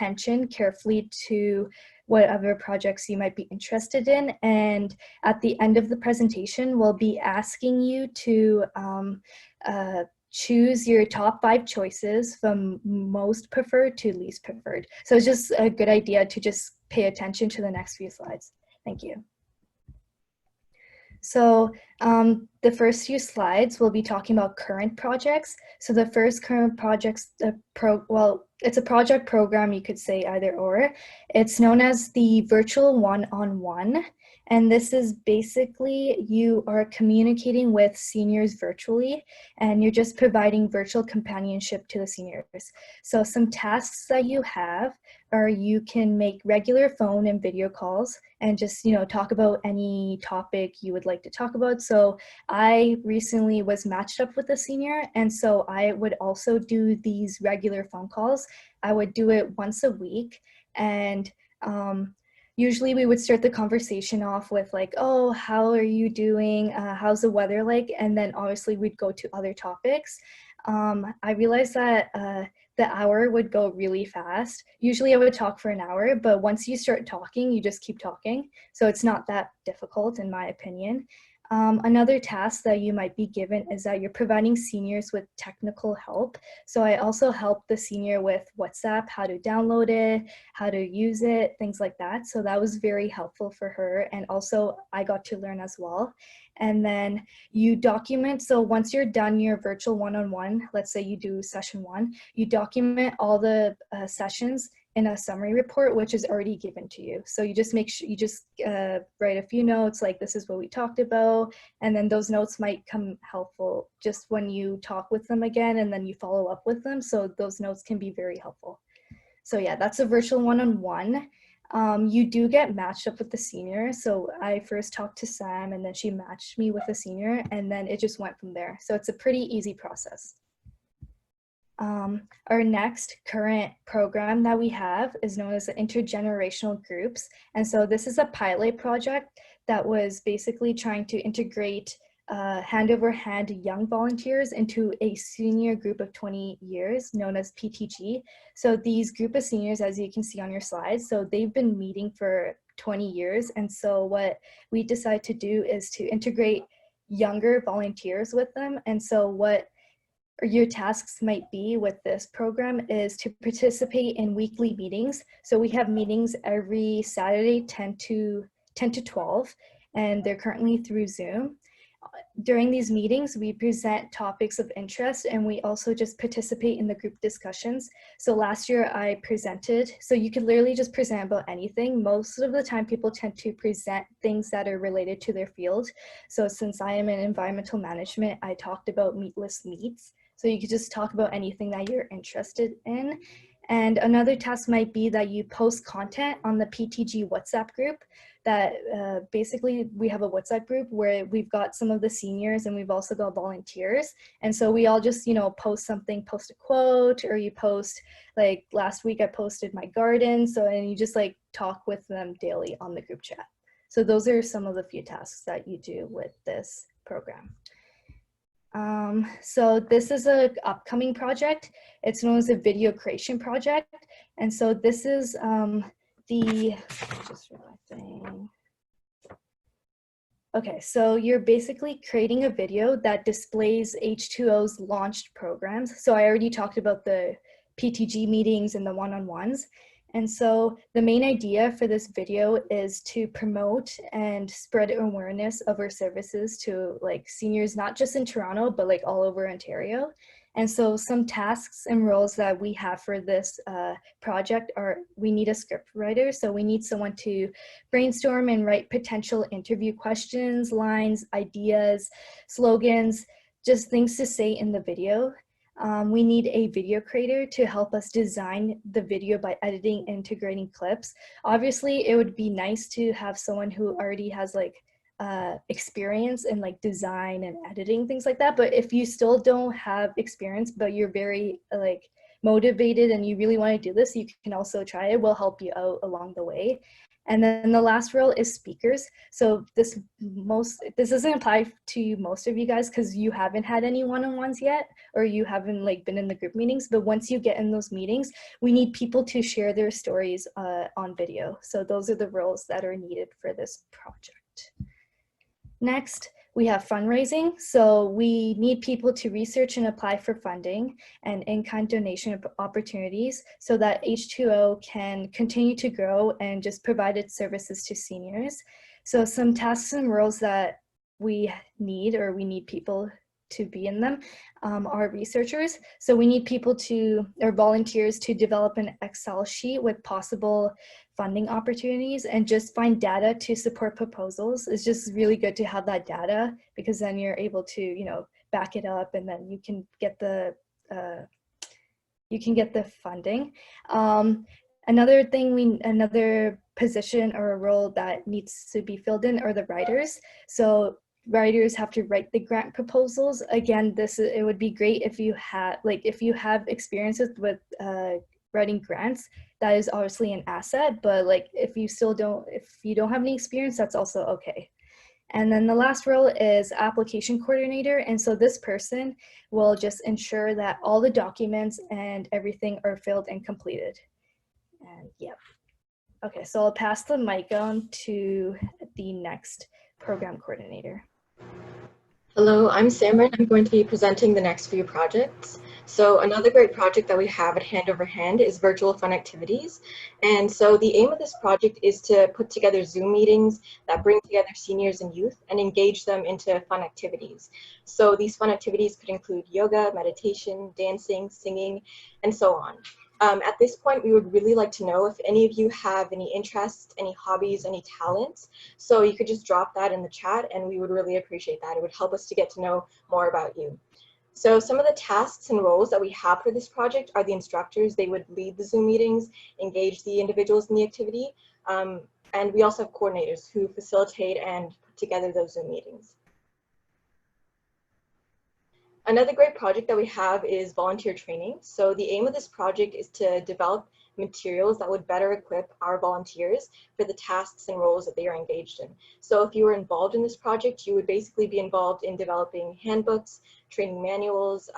attention carefully to whatever projects you might be interested in. And at the end of the presentation, we'll be asking you to choose your top 5 choices from most preferred to least preferred. So it's just a good idea to just pay attention to the next few slides. Thank you. So the first few slides, we'll be talking about current projects. So the first current project's it's a project program, you could say either or. It's known as the Virtual One-on-One. And this is basically you are communicating with seniors virtually, and you're just providing virtual companionship to the seniors. So some tasks that you have are you can make regular phone and video calls and just, talk about any topic you would like to talk about. So I recently was matched up with a senior, and so I would also do these regular phone calls. I would do it once a week, and usually we would start the conversation off with like, oh, how are you doing? How's the weather like? And then obviously we'd go to other topics. I realized that the hour would go really fast. Usually I would talk for an hour, but once you start talking, you just keep talking. So it's not that difficult in my opinion. Another task that you might be given is that you're providing seniors with technical help. So I also help the senior with WhatsApp, how to download it, how to use it, things like that. So that was very helpful for her. And also I got to learn as well. And then you document, so once you're done your virtual one-on-one, let's say you do session 1, you document all the sessions in a summary report, which is already given to you. So you just make sure you just write a few notes, like this is what we talked about. And then those notes might come helpful just when you talk with them again, and then you follow up with them. So those notes can be very helpful. So yeah, that's a virtual one-on-one. You do get matched up with the senior. So I first talked to Sam, and then she matched me with a senior, and then it just went from there. So it's a pretty easy process. Our next current program that we have is known as the Intergenerational Groups. And so this is a pilot project that was basically trying to integrate hand over hand young volunteers into a senior group of 20 years known as PTG. So these group of seniors, as you can see on your slides, so they've been meeting for 20 years. And so what we decided to do is to integrate younger volunteers with them. And so what your tasks might be with this program is to participate in weekly meetings. So we have meetings every Saturday, 10 to 12, and they're currently through Zoom. During these meetings, we present topics of interest, and we also just participate in the group discussions. So last year I presented, so you can literally just present about anything. Most of the time people tend to present things that are related to their field. So since I am in environmental management, I talked about meatless meats. So you could just talk about anything that you're interested in. And another task might be that you post content on the PTG WhatsApp group that basically we have a WhatsApp group where we've got some of the seniors and we've also got volunteers. And so we all just, post something, post a quote, or you post, like last week I posted my garden. So, and you just like talk with them daily on the group chat. So those are some of the few tasks that you do with this program. So this is an upcoming project. It's known as a video creation project. And so this is okay, so you're basically creating a video that displays H2O's launched programs. So I already talked about the PTG meetings and the one-on-ones. And so the main idea for this video is to promote and spread awareness of our services to like seniors, not just in Toronto, but like all over Ontario. And so some tasks and roles that we have for this project are, we need a script writer. So we need someone to brainstorm and write potential interview questions, lines, ideas, slogans, just things to say in the video. We need a video creator to help us design the video by editing and integrating clips. Obviously, it would be nice to have someone who already has like experience in like design and editing, things like that. But if you still don't have experience, but you're very like motivated and you really want to do this, you can also try it. We'll help you out along the way. And then the last role is speakers. So this doesn't apply to most of you guys because you haven't had any one-on-ones yet, or you haven't like been in the group meetings. But once you get in those meetings, we need people to share their stories on video. So those are the roles that are needed for this project. Next, we have fundraising. So we need people to research and apply for funding and in-kind donation opportunities so that H2O can continue to grow and just provide its services to seniors. So some tasks and roles that we need people to be in them are researchers. So we need people or volunteers to develop an Excel sheet with possible funding opportunities and just find data to support proposals. It's just really good to have that data because then you're able to, back it up and then you can get the funding. Another position or a role that needs to be filled in are the writers. So writers have to write the grant proposals. Again, it would be great if you have experiences with writing grants. That is obviously an asset, but if you don't have any experience, that's also okay. And then the last role is application coordinator. And so this person will just ensure that all the documents and everything are filled and completed. And yeah. Okay, so I'll pass the mic on to the next program coordinator. Hello, I'm Simran. I'm going to be presenting the next few projects. So another great project that we have at Hand Over Hand is virtual fun activities. And so the aim of this project is to put together Zoom meetings that bring together seniors and youth and engage them into fun activities. So these fun activities could include yoga, meditation, dancing, singing, and so on. At this point, we would really like to know if any of you have any interests, any hobbies, any talents. So you could just drop that in the chat and we would really appreciate that. It would help us to get to know more about you. So some of the tasks and roles that we have for this project are the instructors. They would lead the Zoom meetings, engage the individuals in the activity. And we also have coordinators who facilitate and put together those Zoom meetings. Another great project that we have is volunteer training. So the aim of this project is to develop materials that would better equip our volunteers for the tasks and roles that they are engaged in. So if you were involved in this project, you would basically be involved in developing handbooks, training manuals,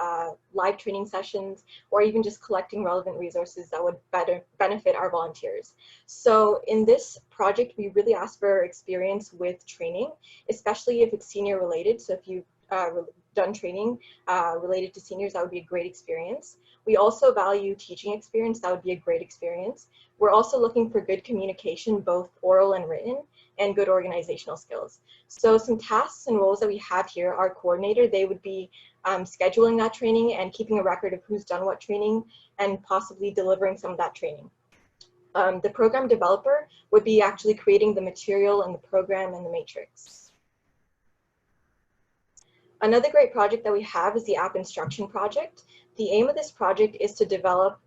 live training sessions, or even just collecting relevant resources that would better benefit our volunteers. So in this project, we really ask for experience with training, especially if it's senior related. So if you've done training related to seniors, that would be a great experience. We also value teaching experience. That would be a great experience. We're also looking for good communication, both oral and written, and good organizational skills. So some tasks and roles that we have here are coordinator. They would be scheduling that training and keeping a record of who's done what training and possibly delivering some of that training. The program developer would be actually creating the material and the program and the matrix. Another great project that we have is the app instruction project. The aim of this project is to develop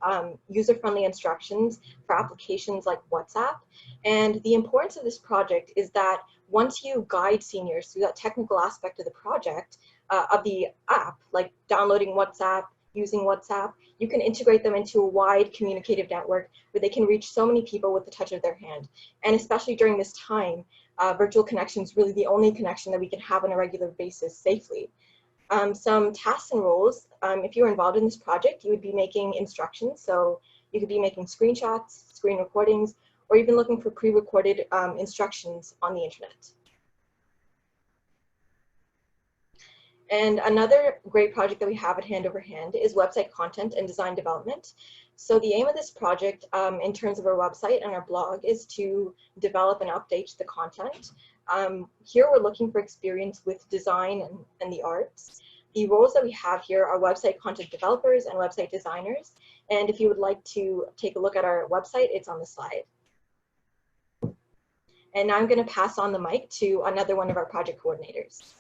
user-friendly instructions for applications like WhatsApp. And the importance of this project is that once you guide seniors through that technical aspect of the project, of the app, like downloading WhatsApp, using WhatsApp, you can integrate them into a wide communicative network where they can reach so many people with the touch of their hand. And especially during this time, virtual connection is really the only connection that we can have on a regular basis safely. Some tasks and roles, if you're involved in this project, you would be making instructions. So you could be making screenshots, screen recordings, or even looking for pre-recorded instructions on the internet. And another great project that we have at Hand Over Hand is website content and design development. So the aim of this project in terms of our website and our blog is to develop and update the content. Here we're looking for experience with design and the arts. The roles that we have here are website content developers and website designers. And if you would like to take a look at our website, it's on the slide. And now I'm going to pass on the mic to another one of our project coordinators.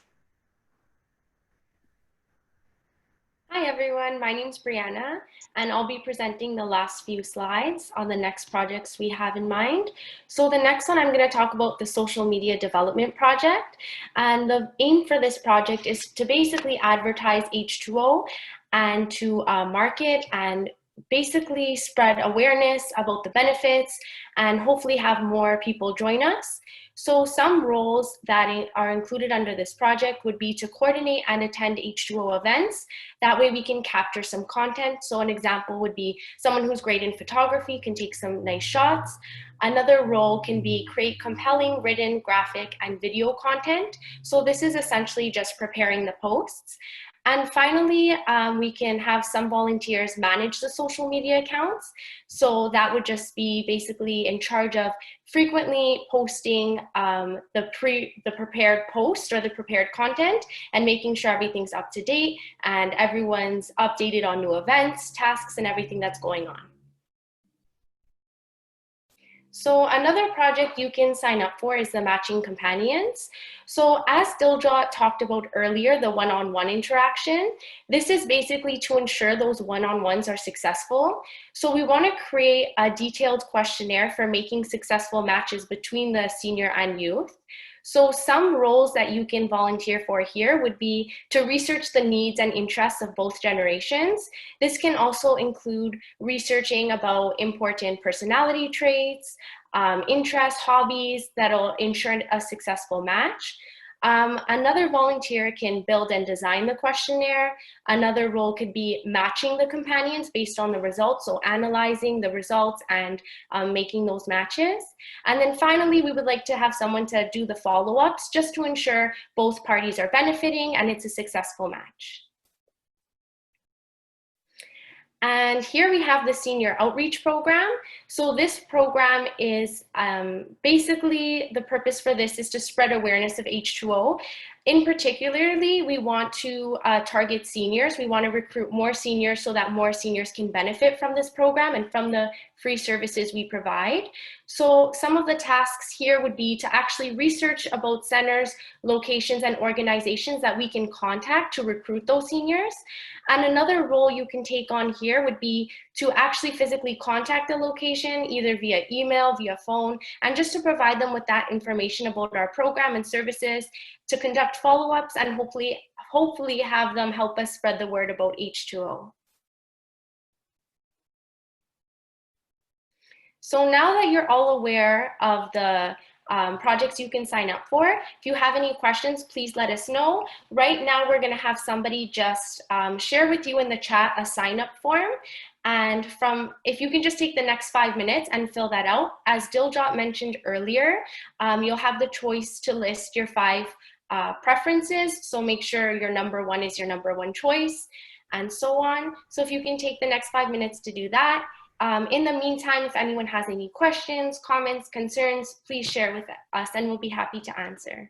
Hi everyone, my name is Brianna and I'll be presenting the last few slides on the next projects we have in mind. So the next one I'm going to talk about the social media development project, and the aim for this project is to basically advertise H2O and to market and basically spread awareness about the benefits and hopefully have more people join us. So some roles that are included under this project would be to coordinate and attend H2O events. That way we can capture some content. So an example would be someone who's great in photography can take some nice shots. Another role can be create compelling written, graphic, and video content. So this is essentially just preparing the posts. And finally, we can have some volunteers manage the social media accounts. So that would just be basically in charge of frequently posting the prepared post or the prepared content and making sure everything's up to date and everyone's updated on new events, tasks, and everything that's going on. So another project you can sign up for is the Matching Companions. So as Diljot talked about earlier, the one-on-one interaction, this is basically to ensure those one-on-ones are successful. So we want to create a detailed questionnaire for making successful matches between the senior and youth. So some roles that you can volunteer for here would be to research the needs and interests of both generations. This can also include researching about important personality traits, interests, hobbies that'll ensure a successful match. Another volunteer can build and design the questionnaire. Another role could be matching the companions based on the results, so analyzing the results and making those matches. And then finally, we would like to have someone to do the follow-ups just to ensure both parties are benefiting and it's a successful match. And here we have the Senior Outreach Program. So this program is basically the purpose for this is to spread awareness of H2O. In particularly, we want to target seniors. We want to recruit more seniors so that more seniors can benefit from this program and from the free services we provide. So some of the tasks here would be to actually research about centers, locations, and organizations that we can contact to recruit those seniors. And another role you can take on here would be to actually physically contact the location, either via email, via phone, and just to provide them with that information about our program and services, to conduct follow-ups, and hopefully have them help us spread the word about H2O. So now that you're all aware of the projects you can sign up for, if you have any questions, please let us know. Right now, we're going to have somebody just share with you in the chat a sign-up form. And if you can just take the next 5 minutes and fill that out. As Diljot mentioned earlier, you'll have the choice to list your 5 preferences. So make sure your number 1 is your number 1 choice, and so on. So if you can take the next 5 minutes to do that. In the meantime, if anyone has any questions, comments, concerns, please share with us and we'll be happy to answer.